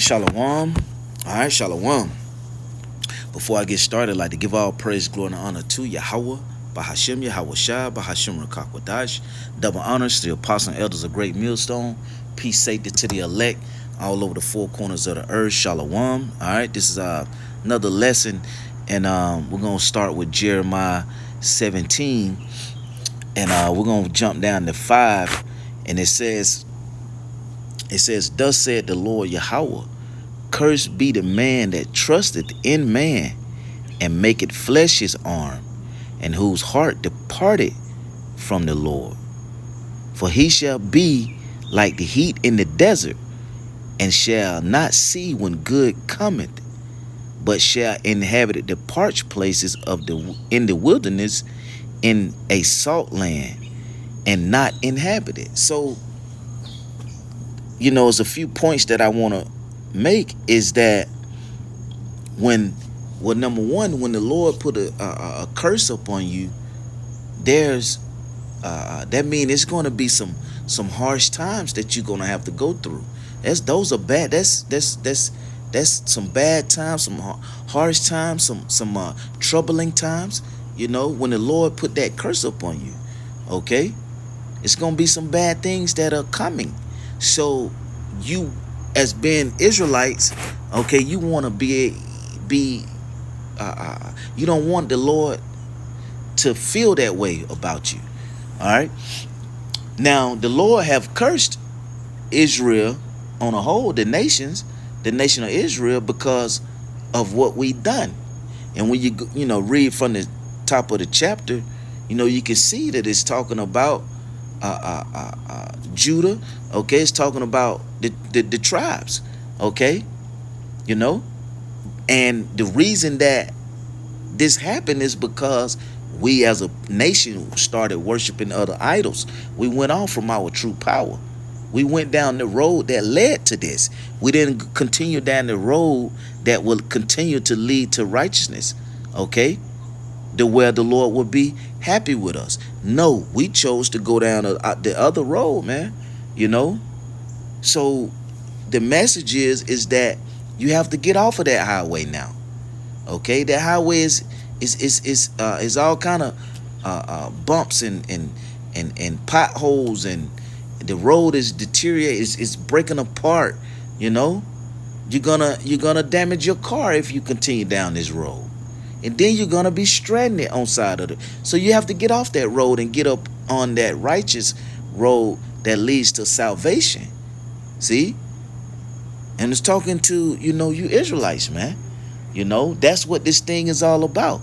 Shalom. All right, Shalom. Before I get started, I'd like to give all praise, glory, and honor to Yahweh, Bahashem Yahweh Shah, Bahashem Rakakwadash. Double honors to the apostles and elders of Great Millstone. Peace, safety to the elect all over the four corners of the earth. Shalom. All right, this is another lesson, and we're going to start with Jeremiah 17, and we're going to jump down to 5, and it says, thus said the Lord Yahweh, cursed be the man that trusteth in man, and maketh flesh his arm, and whose heart departed from the Lord. For he shall be like the heat in the desert, and shall not see when good cometh, but shall inhabit the parched places in the wilderness, in a salt land, and not inhabit it. So, it's a few points that I want to make is that number one, when the Lord put a curse upon you, there's that means it's going to be some harsh times that you're going to have to go through. Those are bad. That's some bad times, some harsh times, some troubling times. When the Lord put that curse upon you, okay, it's going to be some bad things that are coming. So you, as being Israelites, okay, you want to be you don't want the Lord to feel that way about you. All right. Now the Lord have cursed Israel on a whole, the nation of Israel, because of what we done. And when you read from the top of the chapter, you can see that it's talking about Judah. Okay, it's talking about the tribes. Okay, and the reason that this happened is because we as a nation started worshiping other idols. We went off from our true power. We went down the road that led to this. We didn't continue down the road that will continue to lead to righteousness. Okay, where the Lord would be happy with us. No, we chose to go down the other road, man. So the message is that you have to get off of that highway now. Okay, that highway is all kind of bumps and potholes, and the road is deteriorating. It's breaking apart. You're gonna damage your car if you continue down this road. And then you're going to be stranded on side of it. So you have to get off that road and get up on that righteous road that leads to salvation. See? And it's talking to, you Israelites, man. That's what this thing is all about.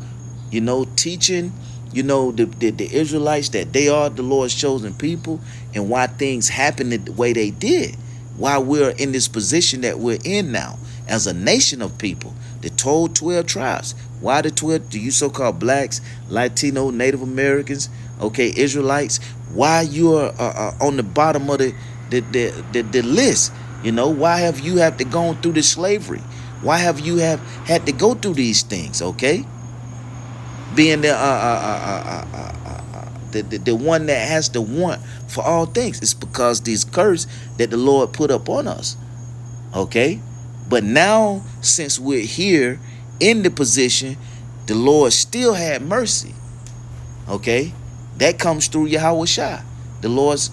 Teaching, the Israelites that they are the Lord's chosen people, and why things happen the way they did. Why we're in this position that we're in now as a nation of people. The 12 tribes. Why the 12? Do you so-called blacks, Latino, Native Americans, okay, Israelites? Why you're on the bottom of the list? Why have you had to go through this slavery? Why have you had to go through these things? Okay, being the one that has the want for all things. It's because these curse that the Lord put up on us. Okay. But now, since we're here in the position, the Lord still had mercy. Okay? That comes through Yahweh Shah, the Lord's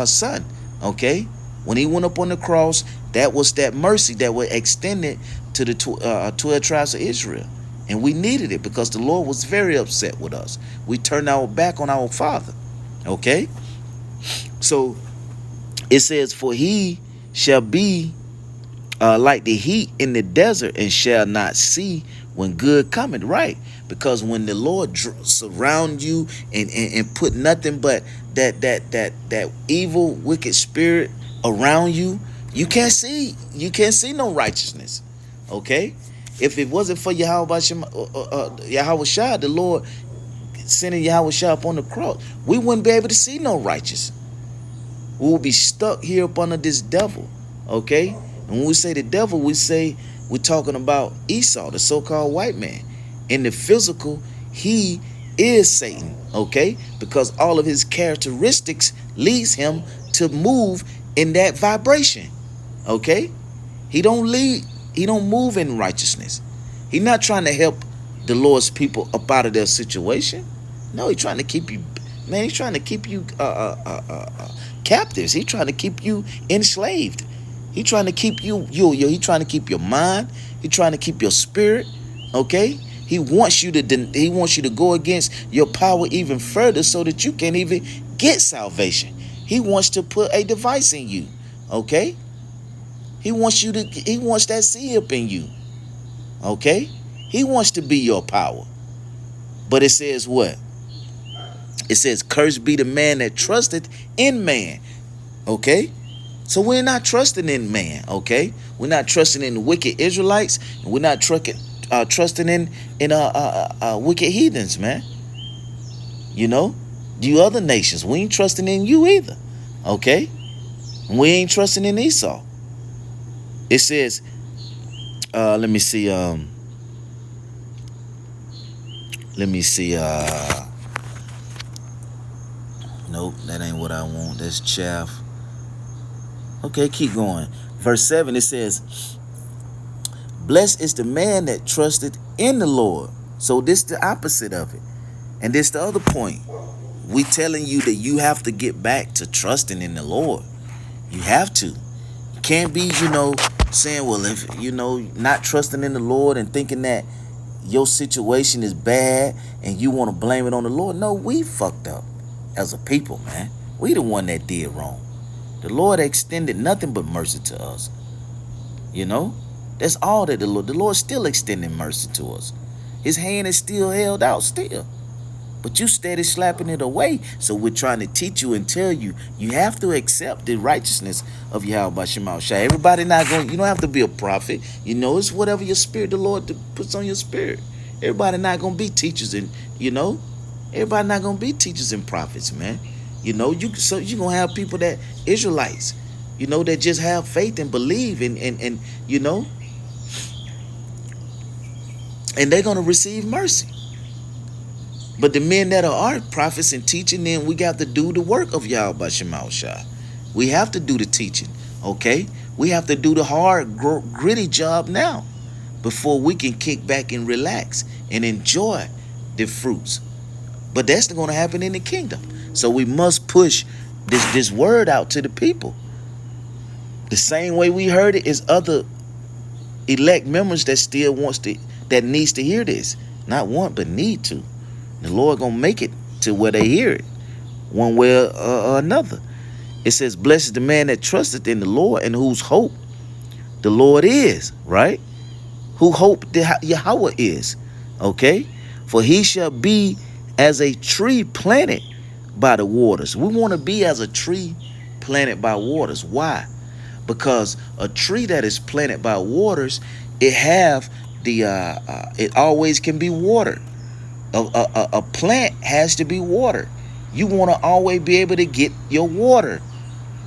son. Okay? When he went up on the cross, that was that mercy that was extended to the 12 tribes of Israel. And we needed it because the Lord was very upset with us. We turned our back on our Father. Okay? So, it says, for he shall be like the heat in the desert, and shall not see when good cometh. Right? Because when the Lord surround you and put nothing but that evil, wicked spirit around you, you can't see no righteousness. Okay? If it wasn't for Yahweh Shah, the Lord sending Yahweh Shah up on the cross, we wouldn't be able to see no righteous. We will be stuck here up under this devil. Okay? And when we say the devil, we're talking about Esau, the so-called white man. In the physical, he is Satan, okay? Because all of his characteristics leads him to move in that vibration, okay? He don't lead. He don't move in righteousness. He's not trying to help the Lord's people up out of their situation. No, he's trying to keep you, man. He's trying to keep you captives. He's trying to keep you enslaved. He's trying to keep you. He's trying to keep your mind. He's trying to keep your spirit. Okay. He wants you to go against your power even further, so that you can't even get salvation. He wants to put a device in you. Okay. He wants that seed up in you. Okay? He wants to be your power. But it says what? It says, cursed be the man that trusteth in man. Okay? So we're not trusting in man. Okay? We're not trusting in the wicked Israelites. And we're not trusting in wicked heathens, man. You know? You other nations. We ain't trusting in you either. Okay? We ain't trusting in Esau. It says, let me see, nope, that ain't what I want. That's chaff. Okay, keep going. Verse 7, it says, blessed is the man that trusteth in the Lord. So this the opposite of it. And this the other point. We telling you that you have to get back to trusting in the Lord. You have to. You can't be, saying, well, if, not trusting in the Lord and thinking that your situation is bad and you want to blame it on the Lord. No, we fucked up as a people, man. We the one that did wrong. The Lord extended nothing but mercy to us. That's all that the Lord's still extending mercy to us. His hand is still held out still. But you steady slapping it away. So we're trying to teach you and tell you, you have to accept the righteousness of Yahweh Shema Shai. Everybody not going, you don't have to be a prophet. It's whatever your spirit, the Lord puts on your spirit. Everybody not going to be teachers and, everybody not going to be teachers and prophets, man. You're going to have people that, Israelites, that just have faith and believe and and they're going to receive mercy. But the men that are prophets and teaching, then we got to do the work of Yahweh Shema Shai. We have to do the teaching, okay? We have to do the hard, gritty job now before we can kick back and relax and enjoy the fruits. But that's not going to happen in the kingdom. So we must push this word out to the people. The same way we heard it is other elect members that needs to hear this. Not want, but need to. The Lord gonna make it to where they hear it, one way or another. It says, blessed is the man that trusteth in the Lord and whose hope the Lord is, right? Who hope Yahweh is, okay? For he shall be as a tree planted by the waters. We want to be as a tree planted by waters. Why? Because a tree that is planted by waters, it always can be watered. A plant has to be watered. You want to always be able to get your water.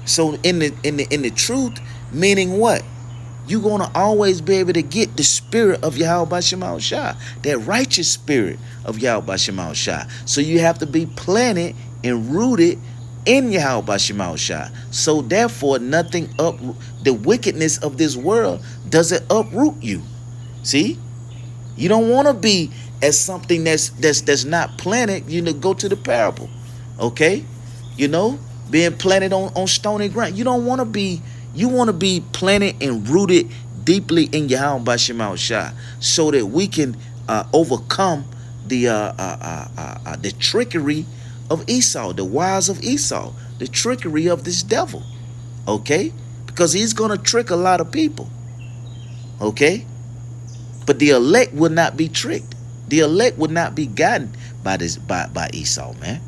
So in the truth, meaning what? You're going to always be able to get the spirit of Yahweh Shema Shai, that righteous spirit of Yahweh Shema Shai. So you have to be planted and rooted in Yahweh Shema Shai. So therefore, the wickedness of this world doesn't uproot you. See? You don't want to be as something that's not planted, go to the parable. Okay? Being planted on stony ground. You don't want to be, you want to be planted and rooted deeply in Yahweh Shema Shai, so that we can overcome the trickery of Esau, the wiles of Esau, the trickery of this devil. Okay? Because he's going to trick a lot of people. Okay? But the elect will not be tricked. The elect would not be gotten by Esau, man.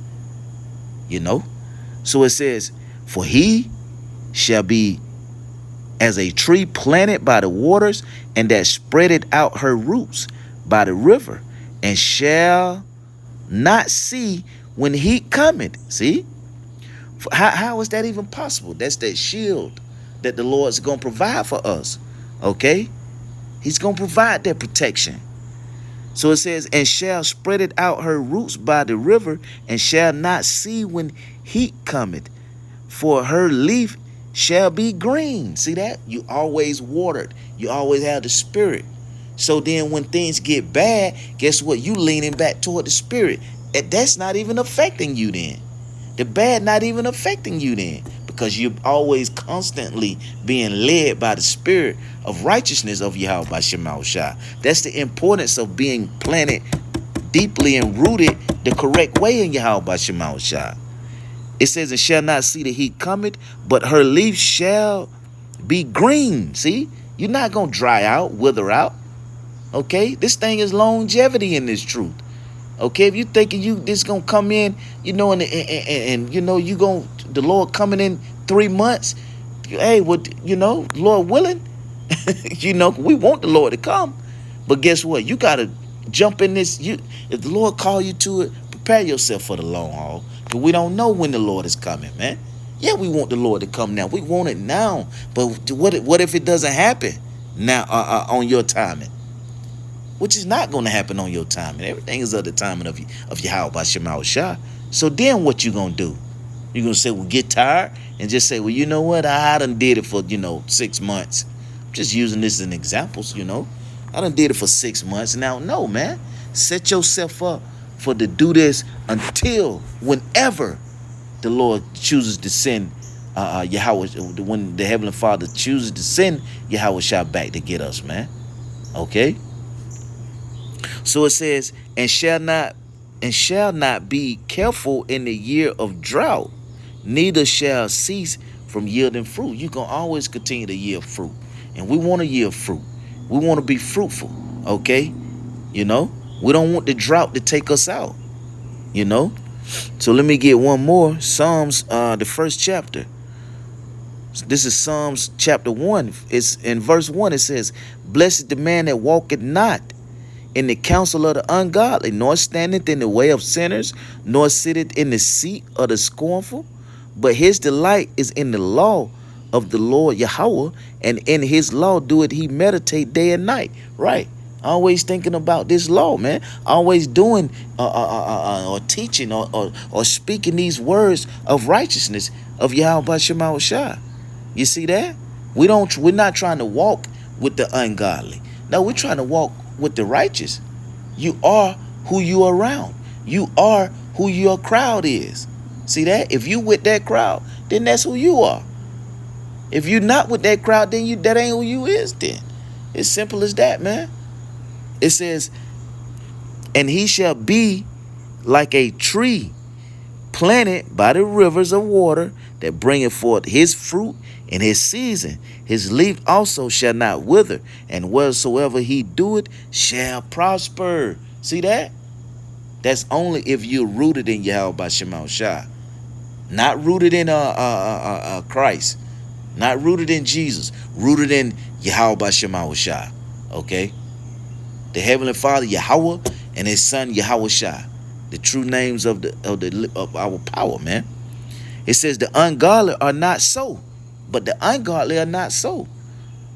So it says, for he shall be as a tree planted by the waters, and that spreadeth out her roots by the river, and shall not see when heat cometh. See? How is that even possible? That's that shield that the Lord's going to provide for us. Okay? He's going to provide that protection. So it says, and shall spread it out her roots by the river, and shall not see when heat cometh. For her leaf shall be green. See that? You always watered. You always have the spirit. So then when things get bad, guess what? You leaning back toward the spirit. That's not even affecting you then. The bad not even affecting you then. Because you're always constantly being led by the spirit of righteousness of Yahweh Shema Shah. That's the importance of being planted deeply and rooted the correct way in Yahweh Shema Shah. It says, and shall not see the heat cometh, but her leaf shall be green. See? You're not going to dry out, wither out. Okay? This thing is longevity in this truth. Okay? If you thinking this going to come in, and the Lord coming in 3 months, hey, Lord willing, we want the Lord to come. But guess what? You got to jump in this. If the Lord call you to it, prepare yourself for the long haul. Because we don't know when the Lord is coming, man. Yeah, we want the Lord to come now. We want it now. But what if it doesn't happen now on your timing? Which is not going to happen on your timing. Everything is of the timing of Yahweh Shema Shah. So then what you going to do? You're going to say, well, get tired and just say, well, you know what? I done did it for, 6 months. I'm just using this as an example, I done did it for 6 months. Now, no, man. Set yourself up for to do this until whenever the Lord chooses to send Yahweh, when the Heavenly Father chooses to send Yahweh Shah back to get us, man. Okay? So it says, and shall not be careful in the year of drought, neither shall cease from yielding fruit. You can always continue to yield fruit. And we want to yield fruit. We want to be fruitful. Okay? We don't want the drought to take us out. So let me get one more. Psalms, the first chapter. This is Psalms chapter 1. It's in verse 1. It says, blessed the man that walketh not in the counsel of the ungodly, nor standeth in the way of sinners, nor sitteth in the seat of the scornful. But his delight is in the law of the Lord Yahweh, and in his law doeth he meditate day and night. Right. Always thinking about this law, man. Always doing or teaching or speaking these words of righteousness of Yahweh Shema Shah. You see that? We're not trying to walk with the ungodly. No, we're trying to walk with the righteous. You are who you are around. You are who your crowd is. See that? If you with that crowd, then that's who you are. If you're not with that crowd, then that ain't who you is then. It's simple as that, man. It says, and he shall be like a tree planted by the rivers of water that bringeth forth his fruit in his season. His leaf also shall not wither, and whatsoever he doeth shall prosper. See that? That's only if you're rooted in Yahweh Shema Shah. Not rooted in Christ. Not rooted in Jesus. Rooted in Yahweh Shema Shah. Okay? The Heavenly Father, Yahweh, and his Son, Yahweh Shah. The true names of our power, man. It says the ungodly are not so. But the ungodly are not so.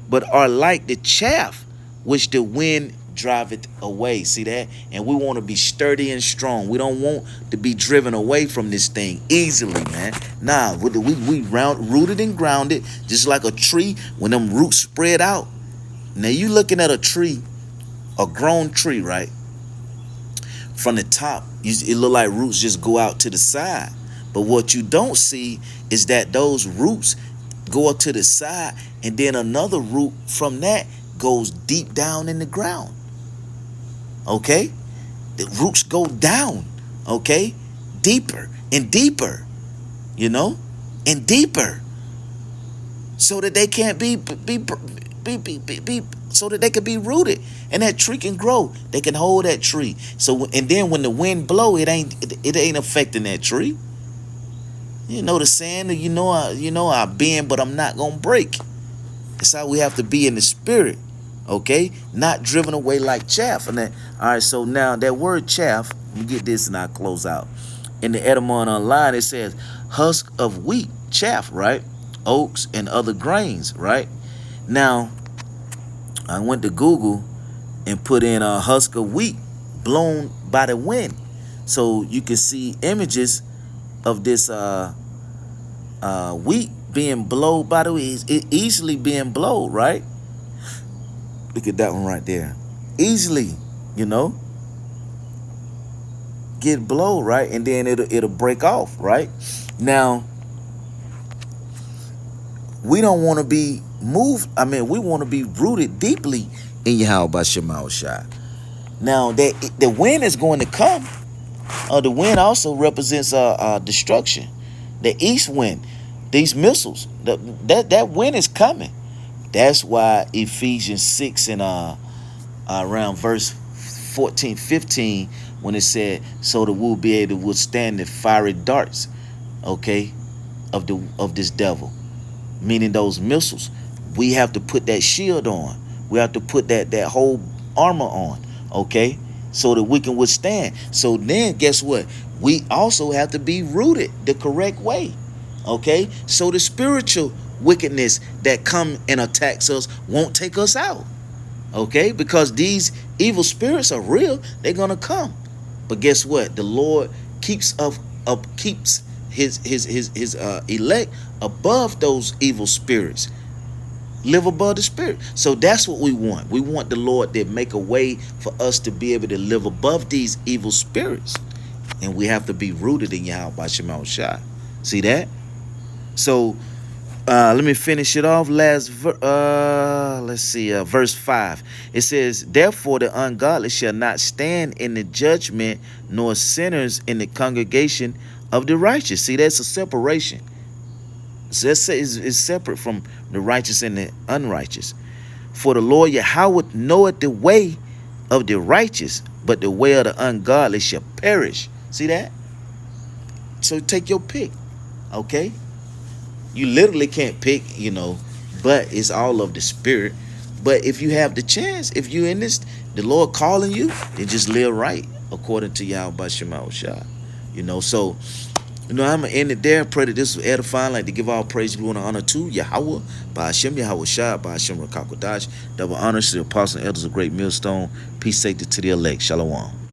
But are like the chaff which the wind driveth away. See that? And we want to be sturdy and strong. We don't want to be driven away from this thing easily, man. Nah, we rooted and grounded, just like a tree when them roots spread out. Now you looking at a tree, a grown tree, right? From the top, it look like roots just go out to the side. But what you don't see is that those roots go up to the side, and then another root from that goes deep down in the ground. Okay? The roots go down. Okay? Deeper and deeper. And deeper. So that they can't be so that they can be rooted, and that tree can grow. They can hold that tree. So, and then when the wind blow, it ain't affecting that tree. The saying, I bend, but I'm not gonna break. It's how we have to be in the spirit. Okay, not driven away like chaff. And then, all right. So now that word chaff, let me get this and I'll close out. In the Edamon Online, it says husk of wheat, chaff, right? Oats and other grains, right? Now, I went to Google and put in a husk of wheat blown by the wind. So you can see images of this wheat being blowed, by the way, is it easily being blowed, right? Look at that one right there. Easily, you know, get blowed, right? And then it'll break off, right? Now, we don't want to be moved. I mean, we want to be rooted deeply in Yahweh Shema Shai. Now, the wind is going to come. The wind also represents destruction. The east wind, these missiles, that wind is coming. That's why Ephesians 6 and around verse 14, 15, when it said, so that we'll be able to withstand the fiery darts, okay, of this devil. Meaning those missiles. We have to put that shield on. We have to put that whole armor on, okay, so that we can withstand. So then guess what? We also have to be rooted the correct way, okay, so the spiritual wickedness that come and attacks us won't take us out, okay, because these evil spirits are real. They're gonna come, but guess what? The Lord keeps keeps his elect above those evil spirits. Live above the spirit. So that's what we want. We want the Lord to make a way for us to be able to live above these evil spirits, and we have to be rooted in Yahweh Shema Shai. See that? So let me finish it off. Let's see, verse 5. It says, therefore the ungodly shall not stand in the judgment, nor sinners in the congregation of the righteous. See, that's a separation. So it's separate from the righteous and the unrighteous. For the Lord Yahweh knoweth the way of the righteous, but the way of the ungodly shall perish. See that? So take your pick, okay? You literally can't pick, you know, but it's all of the spirit. But if you have the chance, if you in this, the Lord calling you, then just live right according to Yahweh Shema Shai. You know, so, you know, I'm going to end it there. Pray that this was edifying. Like to give all praise, glory, and honor to Yahweh, by Hashem, Yahweh Shai, by Hashem, Rakakodash. Double honors to the apostles and elders of Great Millstone. Peace, safety to the elect. Shalom.